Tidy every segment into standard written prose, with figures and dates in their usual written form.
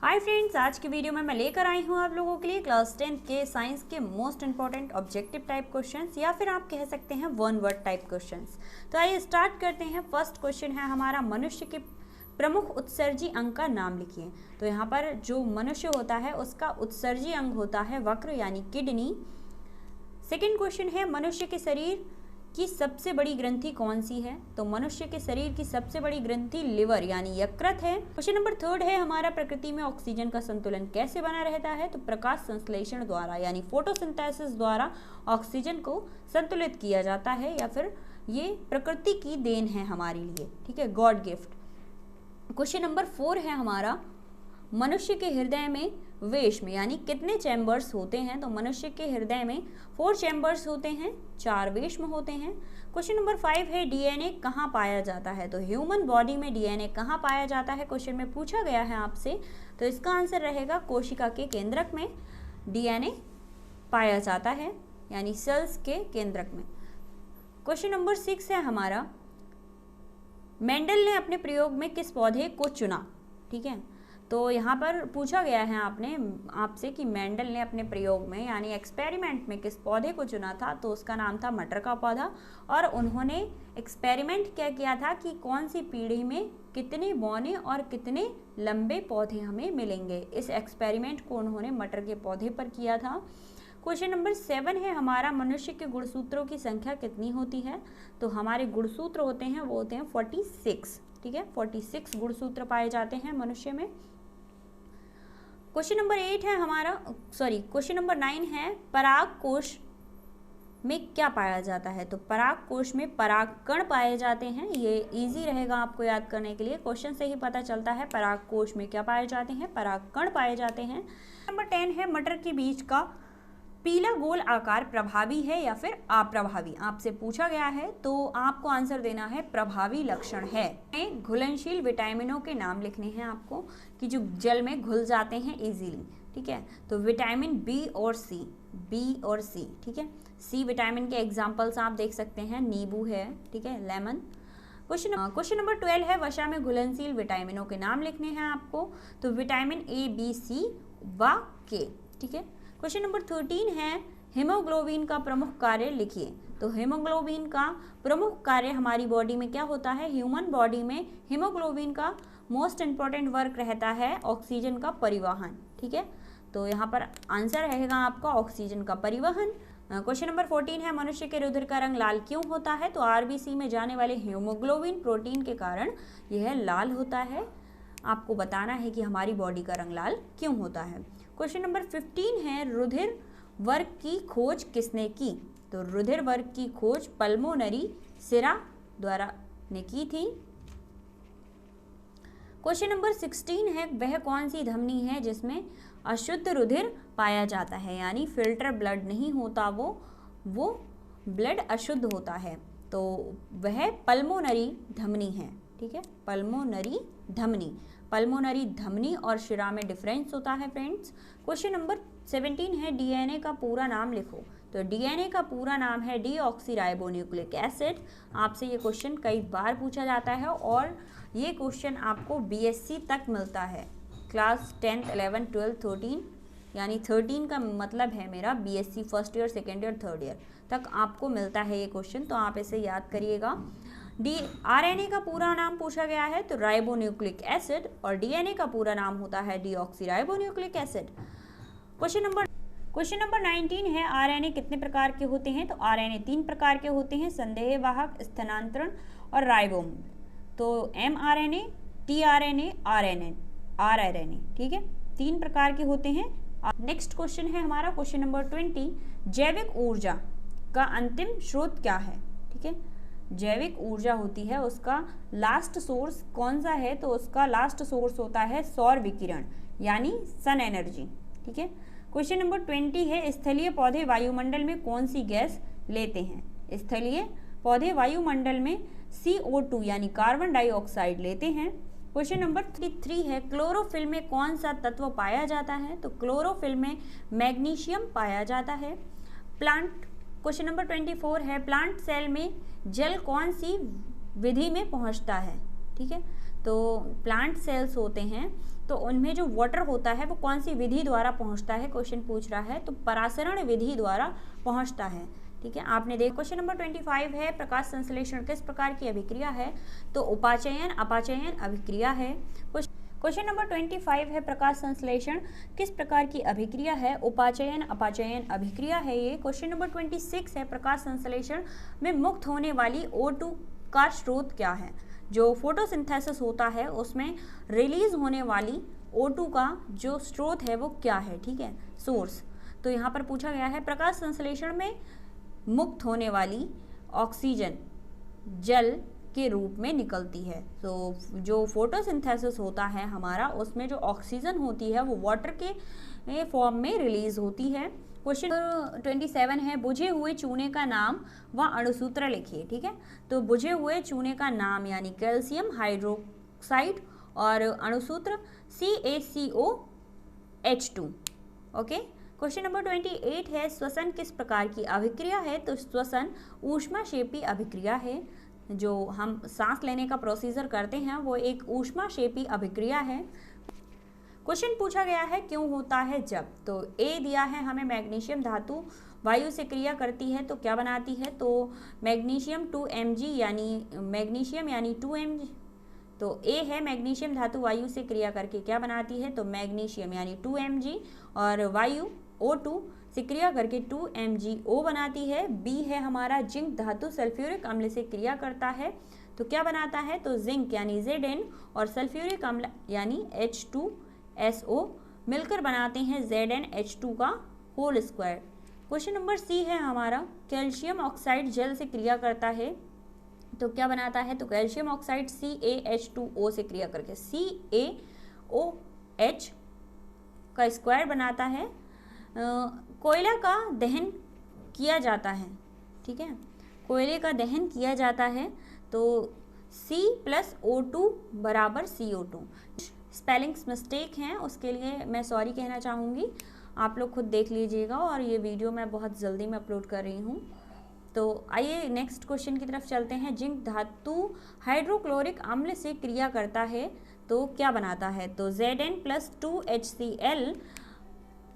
Hi friends, आज की video में मैं लेकर आई हूँ आप लोगों के लिए क्लास 10 के साइंस के most important objective type questions या फिर आप कह सकते हैं वन वर्ड टाइप क्वेश्चंस। तो आइए स्टार्ट करते हैं। फर्स्ट क्वेश्चन है हमारा, मनुष्य के प्रमुख उत्सर्जी अंग का नाम लिखिए। तो यहाँ पर जो मनुष्य होता है उसका उत्सर्जी अंग होता है वक्र यानी किडनी। सेकेंड क्वेश्चन है, मनुष्य के शरीर की सबसे बड़ी ग्रंथि कौन सी है? तो मनुष्य के शरीर की सबसे बड़ी ग्रंथि लिवर यानी यकृत है। क्वेश्चन नंबर थर्ड है हमारा, प्रकृति में ऑक्सीजन का संतुलन कैसे बना रहता है? तो प्रकाश संश्लेषण द्वारा यानी फोटोसिंथेसिस द्वारा ऑक्सीजन को संतुलित किया जाता है, या फिर ये प्रकृति की देन है हमारे लिए, ठीक है, गॉड गिफ्ट। क्वेश्चन नंबर 4 है हमारा, मनुष्य के हृदय में वेश में यानी कितने चैम्बर्स होते हैं? तो मनुष्य के हृदय में 4 चैम्बर्स होते हैं, 4 वेश में होते हैं। क्वेश्चन नंबर 5 है, डीएनए कहाँ पाया जाता है? तो ह्यूमन बॉडी में डीएनए कहाँ पाया जाता है? क्वेश्चन में पूछा गया है आपसे, तो इसका आंसर रहेगा कोशिका के केंद्रक में डीएनए पाया जाता है, यानी सेल्स के केंद्रक में। क्वेश्चन नंबर 6 है हमारा, मेंडल ने अपने प्रयोग में किस पौधे को चुना? ठीक है, तो यहाँ पर पूछा गया है आपसे कि मेंडल ने अपने प्रयोग में यानी एक्सपेरिमेंट में किस पौधे को चुना था? तो उसका नाम था मटर का पौधा। और उन्होंने एक्सपेरिमेंट क्या किया था कि कौन सी पीढ़ी में कितने बौने और कितने लंबे पौधे हमें मिलेंगे। इस एक्सपेरिमेंट को उन्होंने मटर के पौधे पर किया था। क्वेश्चन नंबर 7 है हमारा, मनुष्य के गुणसूत्रों की संख्या कितनी होती है? तो हमारे गुणसूत्र होते हैं वो होते हैं 46, ठीक है, 46 गुणसूत्र पाए जाते हैं मनुष्य में। क्वेश्चन नंबर 8 है हमारा, क्वेश्चन नंबर 9 है, पराग कोश में क्या पाया जाता है? तो पराग कोश में परागकण पाए जाते हैं। ये इजी रहेगा आपको याद करने के लिए, क्वेश्चन से ही पता चलता है पराग कोश में क्या पाए जाते हैं, परागकण पाए जाते हैं। नंबर 10 है, मटर के बीज का पीला गोल आकार प्रभावी है या फिर अप्रभावी? आपसे पूछा गया है, तो आपको आंसर देना है प्रभावी लक्षण है। घुलनशील विटामिनों के नाम लिखने हैं आपको कि जो जल में घुल जाते हैं इजीली, ठीक है। तो विटामिन बी और सी, ठीक है। सी विटामिन के एग्जाम्पल्स आप देख सकते हैं, नींबू है, ठीक है, लेमन। क्वेश्चन नंबर 12 है, वसा में घुलनशील विटामिनों के नाम लिखने हैं आपको। तो विटामिन ए, बी, सी व के, ठीक है। क्वेश्चन नंबर 13 है, हीमोग्लोबिन का प्रमुख कार्य लिखिए। तो हीमोग्लोबिन का प्रमुख कार्य हमारी बॉडी में क्या होता है? ह्यूमन बॉडी में हीमोग्लोबिन का मोस्ट इंपॉर्टेंट वर्क रहता है ऑक्सीजन का परिवहन, ठीक है। तो यहाँ पर आंसर रहेगा आपका ऑक्सीजन का परिवहन। क्वेश्चन नंबर 14 है, मनुष्य के रुधिर का रंग लाल क्यों होता है? तो आरबीसी में जाने वाले हीमोग्लोबिन प्रोटीन के कारण यह लाल होता है। आपको बताना है कि हमारी बॉडी का रंग लाल क्यों होता है। क्वेश्चन नंबर 15 है, रुधिर वर्ग की खोज किसने की? तो रुधिर वर्ग की खोज पल्मोनरी सिरा द्वारा ने की थी। क्वेश्चन नंबर 16 है, वह कौन सी धमनी है जिसमें अशुद्ध रुधिर पाया जाता है, यानी फिल्टर ब्लड नहीं होता, वो ब्लड अशुद्ध होता है, तो वह पल्मोनरी धमनी है, ठीक है, पल्मोनरी धमनी और शिरा में डिफरेंस होता है फ्रेंड्स। क्वेश्चन नंबर 17 है, डीएनए का पूरा नाम लिखो। तो डीएनए का पूरा नाम है डीऑक्सीराइबोन्यूक्लिक एसिड। आपसे ये क्वेश्चन कई बार पूछा जाता है और ये क्वेश्चन आपको बीएससी तक मिलता है, क्लास 10, 11, 12, 13, यानी 13 का मतलब है मेरा BSc first year, second year, third year तक आपको मिलता है ये क्वेश्चन, तो आप इसे याद करिएगा। आरएनए का पूरा नाम पूछा गया है तो राइबोन्यूक्लिक एसिड, और डीएनए का पूरा नाम होता है डीऑक्सीराइबोन्यूक्लिक एसिड। क्वेश्चन नंबर 19 है, आरएनए कितने प्रकार के होते हैं? तो आरएनए 3 प्रकार के होते हैं, संदेहवाहक, स्थानांतरण और राइबोम। तो एमआरएनए, टीआरएनए, आरआरएनए, ठीक है, 3 प्रकार के होते हैं। नेक्स्ट क्वेश्चन है हमारा, क्वेश्चन नंबर 20, जैविक ऊर्जा का अंतिम स्रोत क्या है? ठीक है, जैविक ऊर्जा होती है उसका लास्ट सोर्स कौन सा है? तो उसका लास्ट सोर्स होता है सौर विकिरण यानी सन एनर्जी, ठीक है। क्वेश्चन नंबर 20 है, स्थलीय पौधे वायुमंडल में कौन सी गैस लेते हैं? स्थलीय पौधे वायुमंडल में CO2 यानी कार्बन डाइऑक्साइड लेते हैं। क्वेश्चन नंबर 3 है, क्लोरोफिल में कौन सा तत्व पाया जाता है? तो क्लोरोफिल में मैग्नीशियम पाया जाता है। क्वेश्चन नंबर 24 है, प्लांट सेल में जल कौन सी विधि में पहुंचता है? ठीक है। तो प्लांट सेल्स होते हैं तो उनमें जो वाटर होता है वो कौन सी विधि द्वारा पहुंचता है, क्वेश्चन पूछ रहा है, तो परासरण विधि द्वारा पहुंचता है। ठीक है, आपने देखा। क्वेश्चन नंबर 25 है, प्रकाश संश्लेषण किस प्रकार की अभिक्रिया है, तो उपाचयन अपचयन अभिक्रिया है। क्वेश्चन नंबर 25 है, प्रकाश संश्लेषण किस प्रकार की अभिक्रिया है, उपाचयन अपचयन अभिक्रिया है ये। क्वेश्चन नंबर 26 है, प्रकाश संश्लेषण में मुक्त होने वाली O2 का स्रोत क्या है। जो फोटोसिंथेसिस होता है उसमें रिलीज होने वाली O2 का जो स्रोत है वो क्या है, ठीक है, सोर्स। तो यहाँ पर पूछा गया है प्रकाश संश्लेषण में मुक्त होने वाली ऑक्सीजन जल के रूप में निकलती है। तो जो फोटोसिंथेसिस होता है हमारा, उसमें जो ऑक्सीजन होती है वो वाटर के फॉर्म में रिलीज होती है। क्वेश्चन 27 है, बुझे हुए चूने का नाम व अणुसूत्र लिखिए। ठीक है, तो बुझे हुए चूने का नाम यानी कैल्शियम हाइड्रोक्साइड और अणुसूत्र CaCO(H2). ओके। क्वेश्चन नंबर 28 है, श्वसन किस प्रकार की अभिक्रिया है, तो श्वसन ऊष्माक्षेपी अभिक्रिया है। जो हम सांस लेने का प्रोसीजर करते हैं वो एक ऊष्माक्षेपी अभिक्रिया है। क्वेश्चन पूछा गया है क्यों होता है जब, तो ए दिया है हमें, मैग्नीशियम धातु वायु से क्रिया करती है तो क्या बनाती है, तो मैग्नीशियम 2Mg यानी मैग्नीशियम यानी 2Mg। तो ए है मैग्नीशियम धातु वायु से क्रिया करके क्या बनाती है, तो मैग्नीशियम यानी 2Mg और वायु O2 से क्रिया करके 2MgO बनाती है। बी है हमारा, जिंक धातु सल्फ्यूरिक अम्ल से क्रिया करता है तो क्या बनाता है, तो जिंक यानी Zn और सल्फ्यूरिक अम्ल यानी H2SO मिलकर बनाते हैं ZnH2 का whole square. Question number C है हमारा, कैल्शियम ऑक्साइड जल से क्रिया करता है तो क्या बनाता है, तो कैल्शियम ऑक्साइड CaH2O से क्रिया करके CaOH का स्क्वायर बनाता है। कोयला का दहन किया जाता है, ठीक है, कोयले का दहन किया जाता है तो C+O2 बराबर CO2। स्पेलिंग्स मिस्टेक हैं, उसके लिए मैं सॉरी कहना चाहूँगी, आप लोग खुद देख लीजिएगा और ये वीडियो मैं बहुत जल्दी में अपलोड कर रही हूँ। तो आइए नेक्स्ट क्वेश्चन की तरफ चलते हैं। जिंक धातु हाइड्रोक्लोरिक अम्ल से क्रिया करता है तो क्या बनाता है, तो Zn+2HCl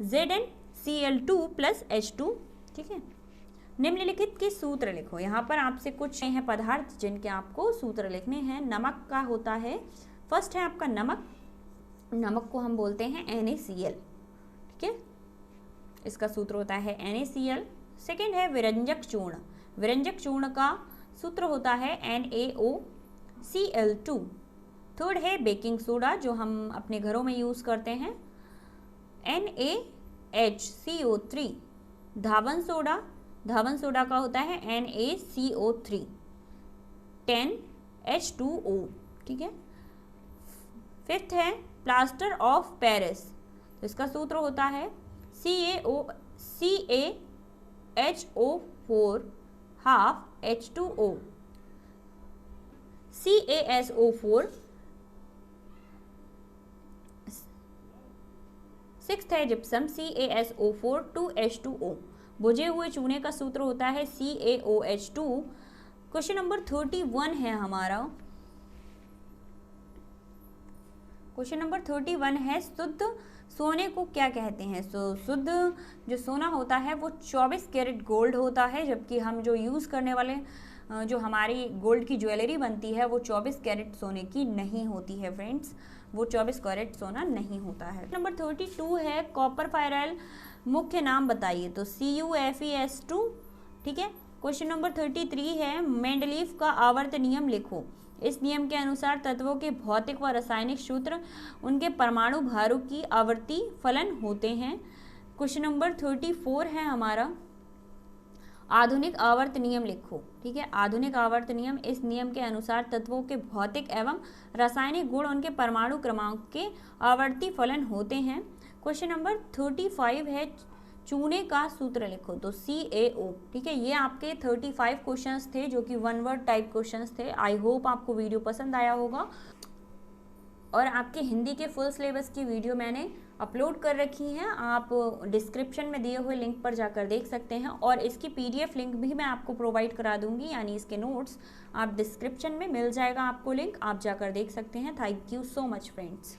ZnCl2+H2। ठीक है, निम्नलिखित के सूत्र लिखो। यहाँ पर आपसे कुछ हैं पदार्थ जिनके आपको सूत्र लिखने हैं। नमक का होता है, फर्स्ट है आपका नमक, नमक को हम बोलते हैं NaCl। ठीक है, इसका सूत्र होता है NaCl। सेकेंड है विरंजक चूर्ण, विरंजक चूर्ण का सूत्र होता है NaOCl2। थर्ड है बेकिंग सोडा जो हम अपने घरों में यूज़ करते हैं, NaHCO3। धावन सोडा, धावन सोडा का होता है NaCO3 10H2O। ठीक है, फिफ्थ है प्लास्टर ऑफ पेरिस, तो इसका सूत्र होता है CaHO4 half H2O CaSO4। Sixth है जिप्सम CaSO4 2H2O। बुझे हुए चूने का सूत्र होता है CaOH2। क्वेश्चन नंबर 31 है हमारा, क्वेश्चन नंबर 31 है, शुद्ध सोने को क्या कहते हैं। तो शुद्ध जो सोना होता है वो 24 कैरेट गोल्ड होता है, जबकि हम जो यूज़ करने वाले जो हमारी गोल्ड की ज्वेलरी बनती है वो 24 कैरेट सोने की नहीं होती है फ्रेंड्स, वो 24 कैरेट सोना नहीं होता है। नंबर 32 है, कॉपर फायराइल मुख्य नाम बताइए, तो CuFeS2। ठीक है, क्वेश्चन नंबर 33 है, मेंडलीफ का आवर्त नियम लिखो। इस नियम के अनुसार तत्वों के भौतिक व रासायनिक सूत्र उनके परमाणु भारों की आवर्ती फलन होते हैं। क्वेश्चन नंबर 34 है हमारा, आधुनिक आवर्त नियम लिखो। ठीक है, आधुनिक आवर्त नियम, इस नियम के अनुसार तत्वों के भौतिक एवं रासायनिक गुण उनके परमाणु क्रमांक के आवर्ती फलन होते हैं। क्वेश्चन नंबर 35 है, चूने का सूत्र लिखो, तो CaO। ठीक है, ये आपके 35 क्वेश्चंस थे जो कि वन वर्ड टाइप क्वेश्चंस थे। आई होप आपको वीडियो पसंद आया होगा। और आपके हिंदी के फुल सिलेबस की वीडियो मैंने अपलोड कर रखी हैं, आप डिस्क्रिप्शन में दिए हुए लिंक पर जाकर देख सकते हैं। और इसकी PDF लिंक भी मैं आपको प्रोवाइड करा दूंगी, यानी इसके नोट्स आप डिस्क्रिप्शन में मिल जाएगा आपको लिंक, आप जाकर देख सकते हैं। Thank you so much friends.